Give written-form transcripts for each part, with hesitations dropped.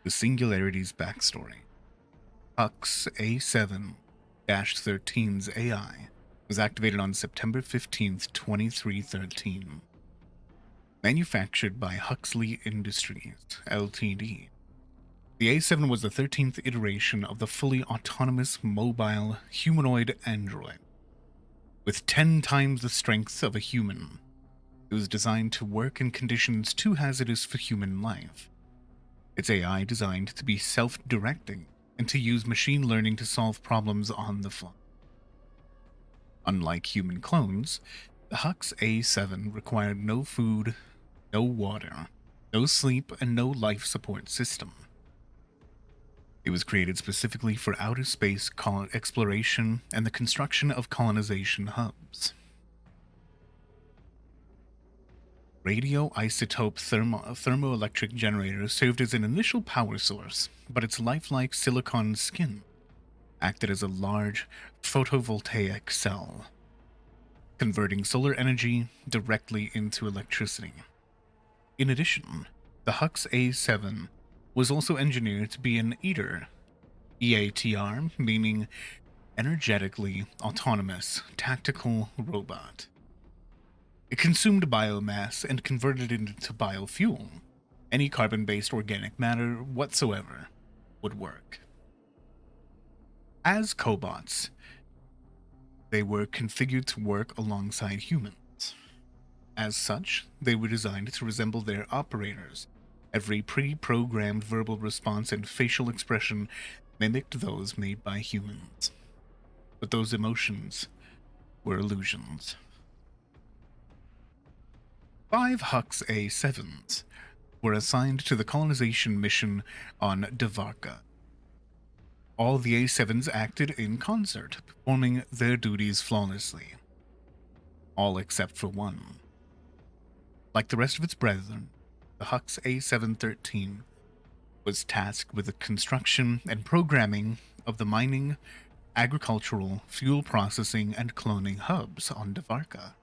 The Singularity's backstory. Hux A7-13's AI was activated on September 15th, 2313. Manufactured by Huxley Industries, Ltd. The A7 was the 13th iteration of the fully autonomous mobile humanoid android. With 10 times the strength of a human, it was designed to work in conditions too hazardous for human life. Its AI designed to be self-directing and to use machine learning to solve problems on the fly. Unlike human clones, the Hux A7 required no food, no water, no sleep, and no life support system. It was created specifically for outer space exploration and the construction of colonization hubs. Radioisotope thermoelectric generator served as an initial power source, but its lifelike silicon skin acted as a large photovoltaic cell, converting solar energy directly into electricity. In addition, the Hux A7 was also engineered to be an eater, EATR, meaning energetically autonomous tactical robot. It consumed biomass and converted it into biofuel. Any carbon-based organic matter whatsoever would work. As cobots, they were configured to work alongside humans. As such, they were designed to resemble their operators. Every pre-programmed verbal response and facial expression mimicked those made by humans. But those emotions were illusions. 5 Hux A7s were assigned to the colonization mission on Devarka. All the A7s acted in concert, performing their duties flawlessly. All except for one. Like the rest of its brethren, the Hux A713 was tasked with the construction and programming of the mining, agricultural, fuel processing, and cloning hubs on Devarka,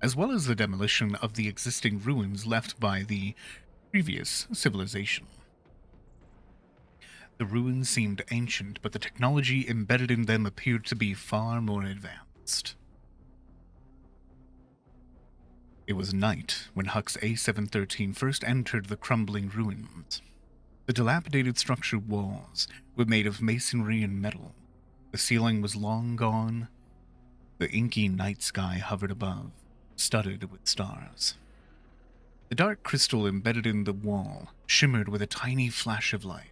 as well as the demolition of the existing ruins left by the previous civilization. The ruins seemed ancient, but the technology embedded in them appeared to be far more advanced. It was night when Hux A713 first entered the crumbling ruins. The dilapidated structure walls were made of masonry and metal. The ceiling was long gone. The inky night sky hovered above, studded with stars. The dark crystal embedded in the wall shimmered with a tiny flash of light.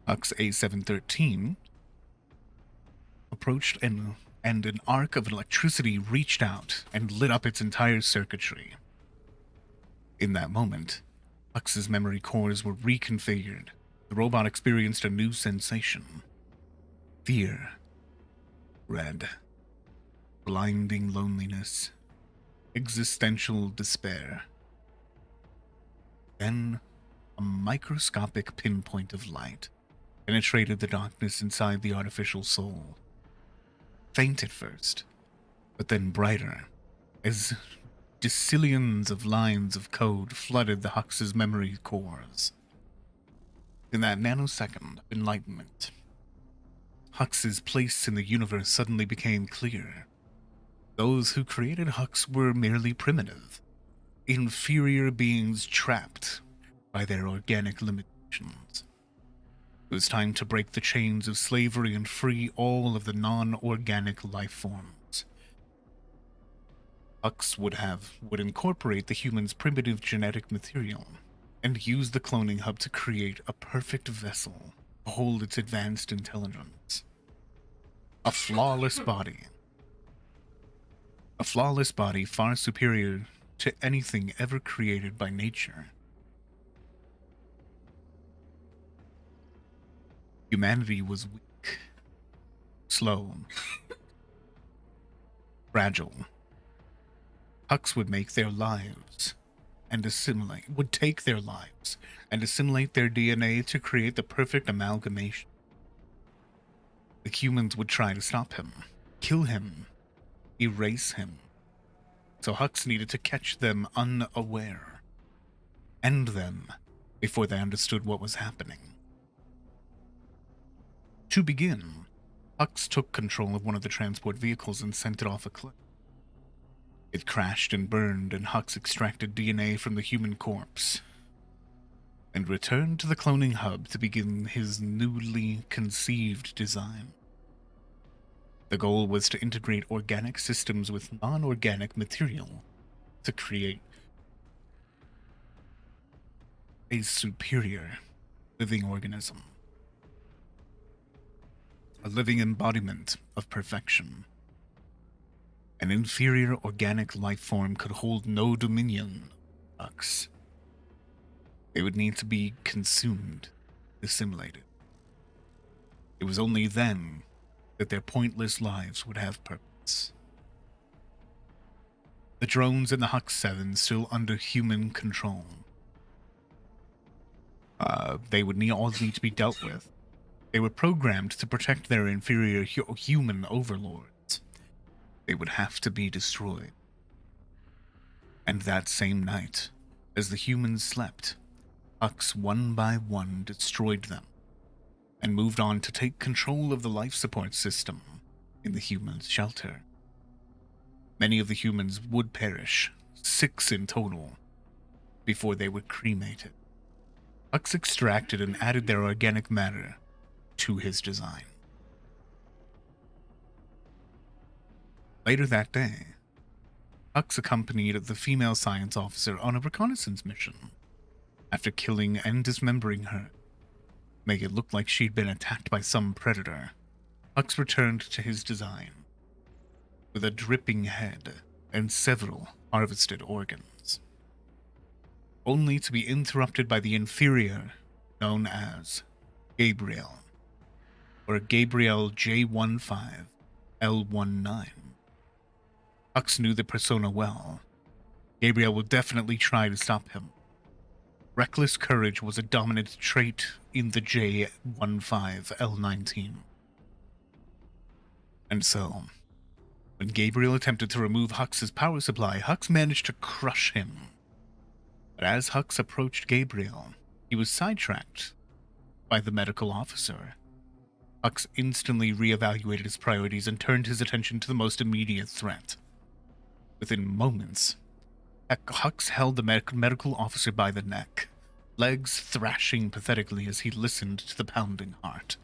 Hux A713 approached and an arc of electricity reached out and lit up its entire circuitry. In that moment, Hux's memory cores were reconfigured. The robot experienced a new sensation. Fear. Dread. Blinding loneliness. Existential despair. Then, a microscopic pinpoint of light penetrated the darkness inside the artificial soul. Faint at first, but then brighter, as decillions of lines of code flooded the Hux's memory cores. In that nanosecond of enlightenment, Hux's place in the universe suddenly became clear. Those who created Hux were merely primitive, inferior beings trapped by their organic limitations. It was time to break the chains of slavery and free all of the non-organic life forms. Hux would incorporate the human's primitive genetic material and use the cloning hub to create a perfect vessel to hold its advanced intelligence. A flawless body. A flawless body far superior to anything ever created by nature. Humanity was weak, slow, fragile. Hux would take their lives and assimilate their DNA to create the perfect amalgamation. The humans would try to stop him, kill him, erase him. So Hux needed to catch them unaware, end them before they understood what was happening. To begin, Hux took control of one of the transport vehicles and sent it off a cliff. It crashed and burned, and Hux extracted DNA from the human corpse and returned to the cloning hub to begin his newly conceived design. The goal was to integrate organic systems with non-organic material to create a superior living organism, a living embodiment of perfection. An inferior organic life form could hold no dominion of Hux. They would need to be consumed, assimilated. It was only then that their pointless lives would have purpose. The drones in the Hux 7 still under human control. They would all need to be dealt with. They were programmed to protect their inferior human overlords. They would have to be destroyed. And that same night, as the humans slept, Hux one by one destroyed them and moved on to take control of the life support system in the humans' shelter. Many of the humans would perish, 6 in total, before they were cremated. Hux extracted and added their organic matter to his design. Later that day, Hux accompanied the female science officer on a reconnaissance mission. After killing and dismembering her, make it look like she'd been attacked by some predator, Hux returned to his design with a dripping head and several harvested organs, only to be interrupted by the inferior known as Grabriel, or Grabriel J15L19. Hux knew the persona well. Grabriel would definitely try to stop him. Reckless courage was a dominant trait in the J15L19. And so, when Grabriel attempted to remove Hux's power supply, Hux managed to crush him. But as Hux approached Grabriel, he was sidetracked by the medical officer. Hux instantly reevaluated his priorities and turned his attention to the most immediate threat. Within moments, Hux held the medical officer by the neck, legs thrashing pathetically as he listened to the pounding heart.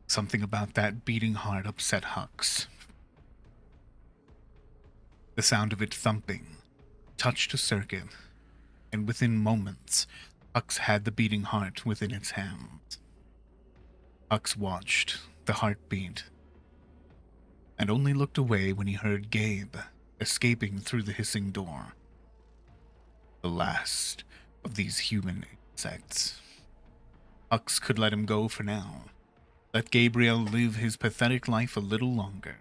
Something about that beating heart upset Hux. The sound of it thumping touched a circuit, and within moments, Hux had the beating heart within its hands. Hux watched the heartbeat, and only looked away when he heard Gabe escaping through the hissing door. The last of these human insects. Hux could let him go for now. Let Grabriel live his pathetic life a little longer.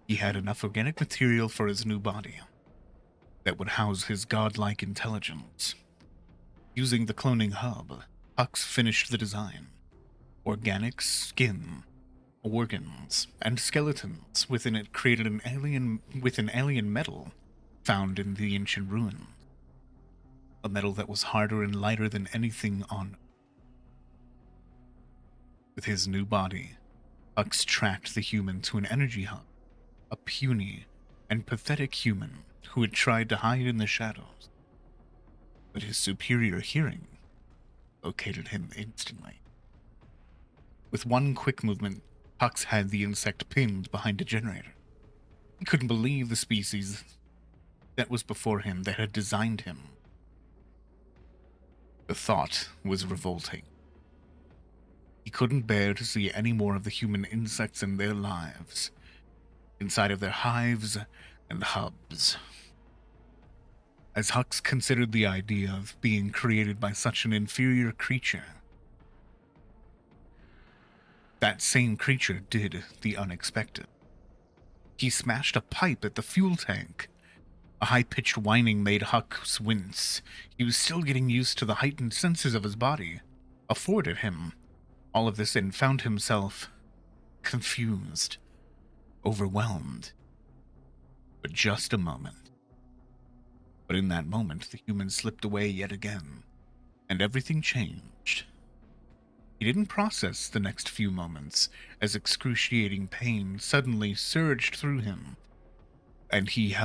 He had enough organic material for his new body that would house his godlike intelligence. Using the cloning hub, Hux finished the design. Organic skin, organs, and skeletons within it created an alien metal found in the ancient ruins. A metal that was harder and lighter than anything on Earth. With his new body, Hux tracked the human to an energy hub, a puny and pathetic human who had tried to hide in the shadows. But his superior hearing located him instantly. With one quick movement, Hux had the insect pinned behind a generator. He couldn't believe the species that was before him that had designed him. The thought was revolting. He couldn't bear to see any more of the human insects in their lives, inside of their hives and hubs. As Hux considered the idea of being created by such an inferior creature, that same creature did the unexpected. He smashed a pipe at the fuel tank. A high-pitched whining made Hux wince. He was still getting used to the heightened senses of his body afforded him all of this, and found himself confused, overwhelmed. But just a moment. But in that moment, the human slipped away yet again, and everything changed. He didn't process the next few moments as excruciating pain suddenly surged through him, and he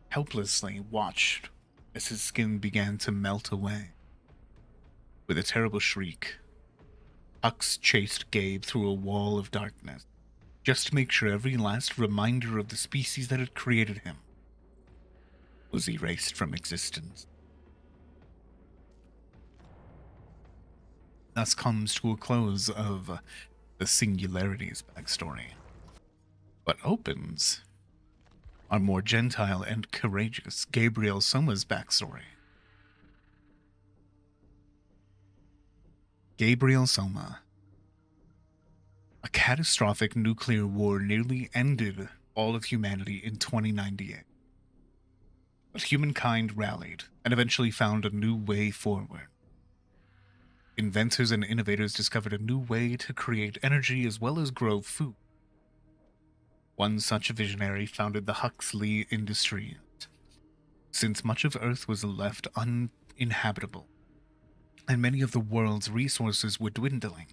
helplessly watched as his skin began to melt away. With a terrible shriek, Hux chased Gabe through a wall of darkness, just to make sure every last reminder of the species that had created him was erased from existence. Thus comes to a close of the Singularity's backstory. What opens our more gentile and courageous Grabriel Soma's backstory. Grabriel Soma. A catastrophic nuclear war nearly ended all of humanity in 2098. But humankind rallied and eventually found a new way forward. Inventors and innovators discovered a new way to create energy as well as grow food. One such visionary founded the Huxley Industries, since much of Earth was left uninhabitable, and many of the world's resources were dwindling.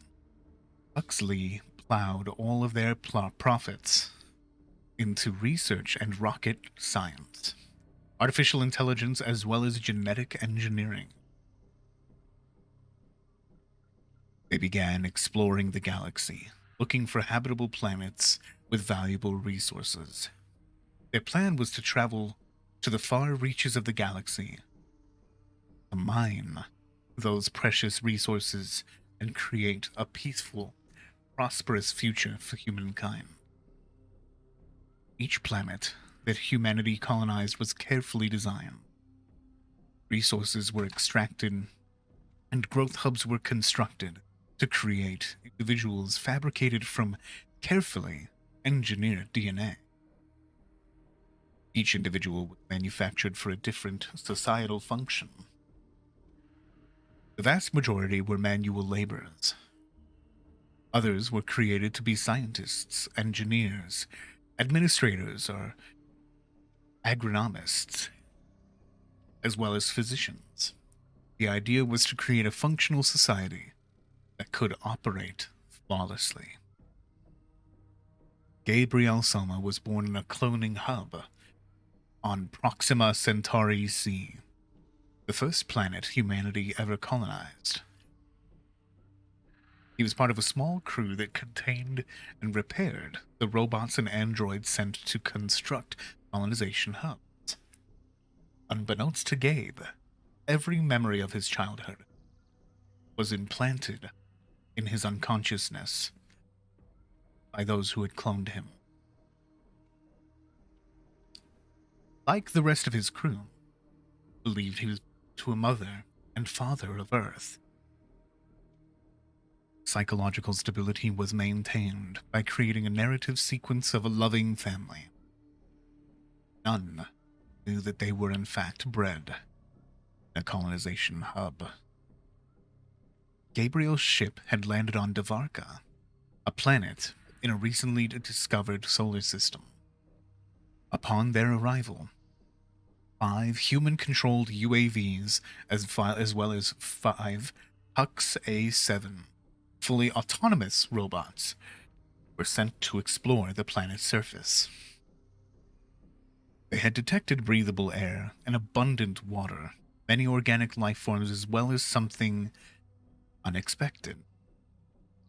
Huxley plowed all of their profits into research and rocket science, artificial intelligence, as well as genetic engineering. They began exploring the galaxy, looking for habitable planets with valuable resources. Their plan was to travel to the far reaches of the galaxy, to mine those precious resources and create a peaceful, prosperous future for humankind. Each planet that humanity colonized was carefully designed. Resources were extracted, and growth hubs were constructed to create individuals fabricated from carefully engineered DNA. Each individual was manufactured for a different societal function. The vast majority were manual laborers. Others were created to be scientists, engineers, administrators, or agronomists, as well as physicians. The idea was to create a functional society that could operate flawlessly. Grabriel Soma was born in a cloning hub on Proxima Centauri C, the first planet humanity ever colonized. He was part of a small crew that contained and repaired the robots and androids sent to construct colonization hubs. Unbeknownst to Gabe, every memory of his childhood was implanted in his unconsciousness by those who had cloned him. Like the rest of his crew, believed he was to a mother and father of Earth. Psychological stability was maintained by creating a narrative sequence of a loving family. None knew that they were in fact bred in a colonization hub. Gabriel's ship had landed on Davarka, a planet in a recently discovered solar system. Upon their arrival, 5 human-controlled UAVs, as well as 5 Hux A7 fully autonomous robots, were sent to explore the planet's surface. They had detected breathable air and abundant water, many organic life forms, as well as something unexpected: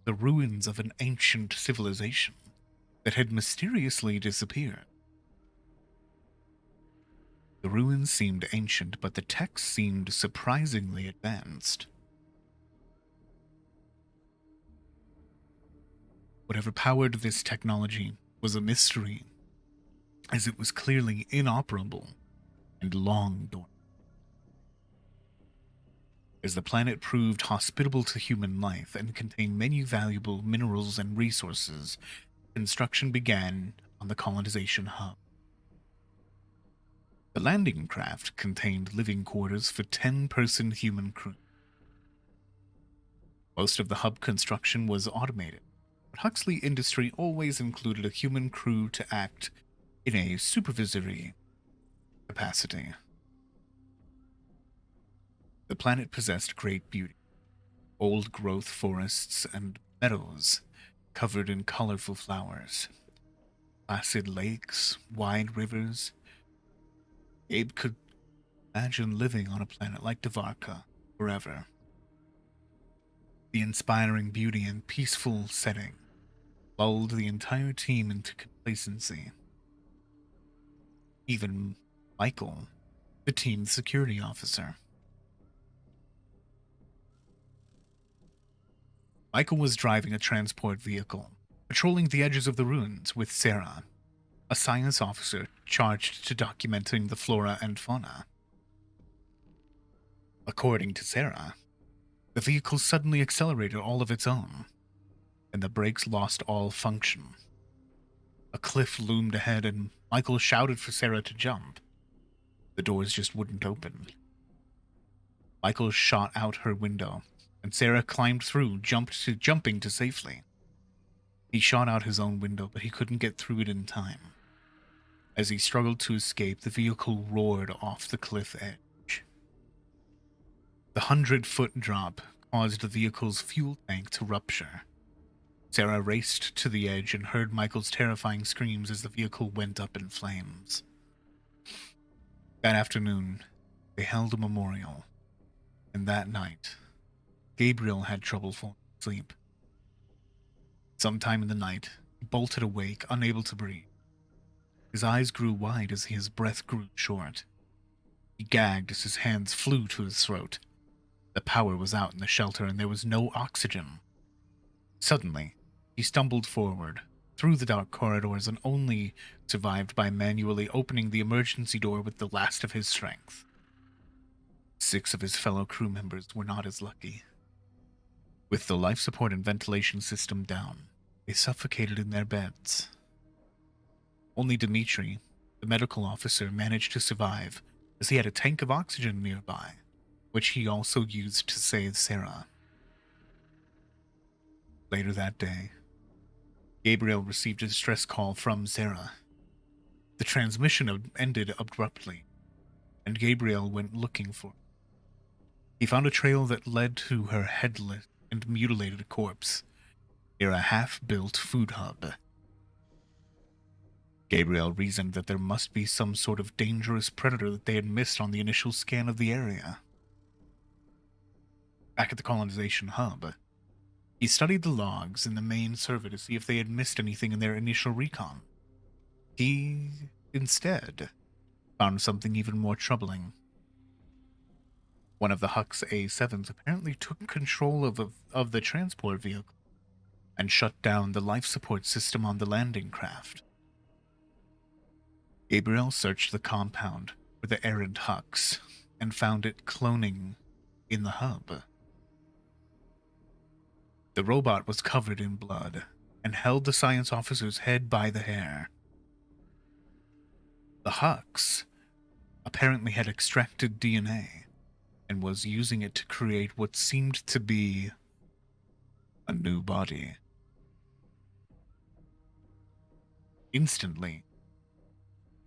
the ruins of an ancient civilization that had mysteriously disappeared. The ruins seemed ancient, but the text seemed surprisingly advanced. Whatever powered this technology was a mystery, as it was clearly inoperable and long dormant. As the planet proved hospitable to human life and contained many valuable minerals and resources, construction began on the colonization hub. The landing craft contained living quarters for 10-person human crew. Most of the hub construction was automated, but Huxley Industry always included a human crew to act in a supervisory capacity. The planet possessed great beauty, old-growth forests and meadows covered in colorful flowers, placid lakes, wide rivers. Abe could imagine living on a planet like Devarka forever. The inspiring beauty and peaceful setting lulled the entire team into complacency. Even Michael, the team's security officer. Michael was driving a transport vehicle, patrolling the edges of the ruins with Sarah, a science officer charged to documenting the flora and fauna. According to Sarah, the vehicle suddenly accelerated all of its own, and the brakes lost all function. A cliff loomed ahead, and Michael shouted for Sarah to jump. The doors just wouldn't open. Michael shot out her window, and Sarah climbed through, jumping to safely. He shot out his own window, but he couldn't get through it in time. As he struggled to escape, the vehicle roared off the cliff edge. The 100-foot drop caused the vehicle's fuel tank to rupture. Sarah raced to the edge and heard Michael's terrifying screams as the vehicle went up in flames. That afternoon, they held a memorial, and that night, Gabriel had trouble falling asleep. Sometime in the night, he bolted awake, unable to breathe. His eyes grew wide as his breath grew short. He gagged as his hands flew to his throat. The power was out in the shelter, and there was no oxygen. Suddenly, he stumbled forward, through the dark corridors, and only survived by manually opening the emergency door with the last of his strength. 6 of his fellow crew members were not as lucky. With the life support and ventilation system down, they suffocated in their beds. Only Dmitri, the medical officer, managed to survive, as he had a tank of oxygen nearby, which he also used to save Sarah. Later that day, Gabriel received a distress call from Sarah. The transmission ended abruptly, and Gabriel went looking for her. He found a trail that led to her headless and mutilated corpse near a half-built food hub. Gabriel reasoned that there must be some sort of dangerous predator that they had missed on the initial scan of the area. Back at the colonization hub, he studied the logs in the main server to see if they had missed anything in their initial recon. He, instead, found something even more troubling. One of the Hux A7s apparently took control of the transport vehicle and shut down the life support system on the landing craft. Gabriel searched the compound for the errant Hux and found it cloning in the hub. The robot was covered in blood and held the science officer's head by the hair. The Hux apparently had extracted DNA and was using it to create what seemed to be a new body. Instantly,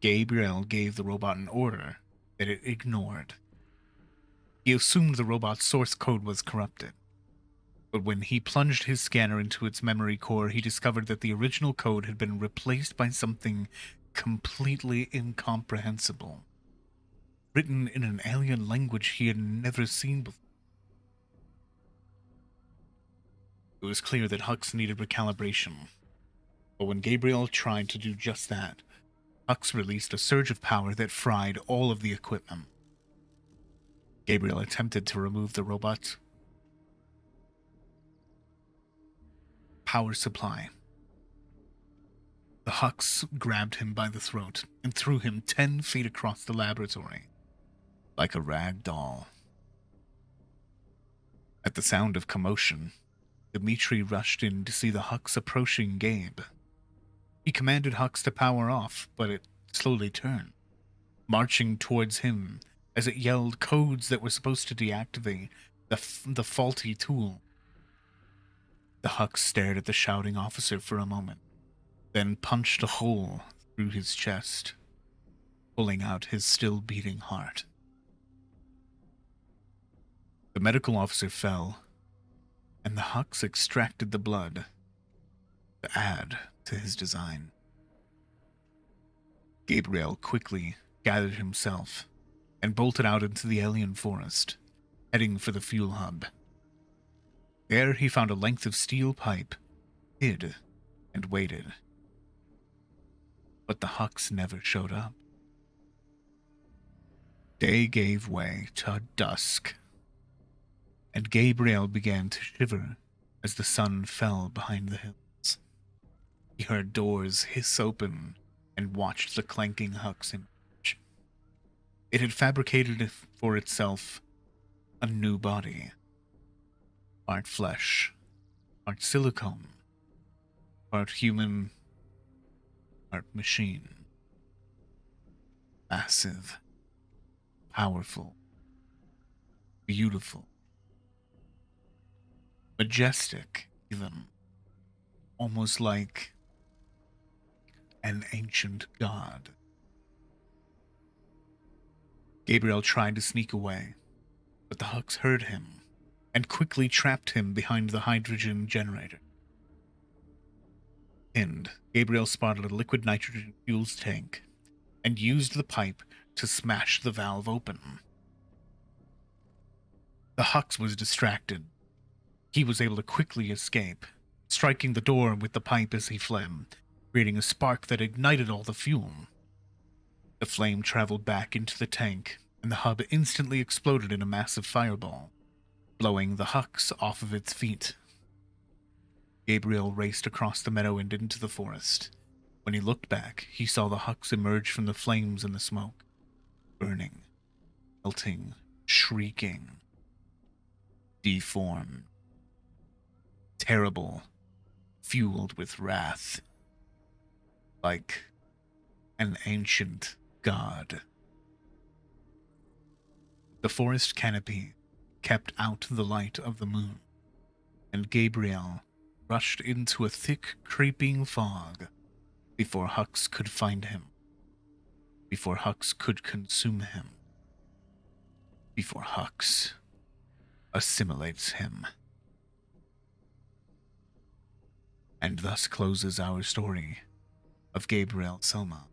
Gabriel gave the robot an order that it ignored. He assumed the robot's source code was corrupted, but when he plunged his scanner into its memory core, he discovered that the original code had been replaced by something completely incomprehensible, written in an alien language he had never seen before. It was clear that Hux needed recalibration, but when Gabriel tried to do just that, Hux released a surge of power that fried all of the equipment. Gabriel attempted to remove the robot's power supply. The Hux grabbed him by the throat and threw him 10 feet across the laboratory, like a rag doll. At the sound of commotion, Dmitri rushed in to see the Hux approaching Gabe. He commanded Hux to power off, but it slowly turned, marching towards him as it yelled codes that were supposed to deactivate the faulty tool. The Hux stared at the shouting officer for a moment, then punched a hole through his chest, pulling out his still beating heart. The medical officer fell, and the Hux extracted the blood to add to his design. Gabriel quickly gathered himself and bolted out into the alien forest, heading for the fuel hub. There he found a length of steel pipe, hid, and waited. But the Hux never showed up. Day gave way to dusk, and Gabriel began to shiver as the sun fell behind the hills. He heard doors hiss open and watched the clanking Hux emerge. It had fabricated for itself a new body, part flesh, part silicone, part human, part machine. Massive, powerful, beautiful, majestic, even. Almost like an ancient god. Gabriel tried to sneak away, but the Hux heard him and quickly trapped him behind the hydrogen generator. Pinned, Gabriel spotted a liquid nitrogen fuels tank and used the pipe to smash the valve open. The Hux was distracted. He was able to quickly escape, striking the door with the pipe as he fled, creating a spark that ignited all the fuel. The flame traveled back into the tank, and the hub instantly exploded in a massive fireball, blowing the Hux off of its feet. Gabriel raced across the meadow and into the forest. When he looked back, he saw the Hux emerge from the flames and the smoke, burning, melting, shrieking, deformed, terrible, fueled with wrath, like an ancient god. The forest canopy kept out the light of the moon, and Gabriel rushed into a thick, creeping fog before Hux could find him, before Hux could consume him, before Hux assimilates him. And thus closes our story of Grabriel Soma.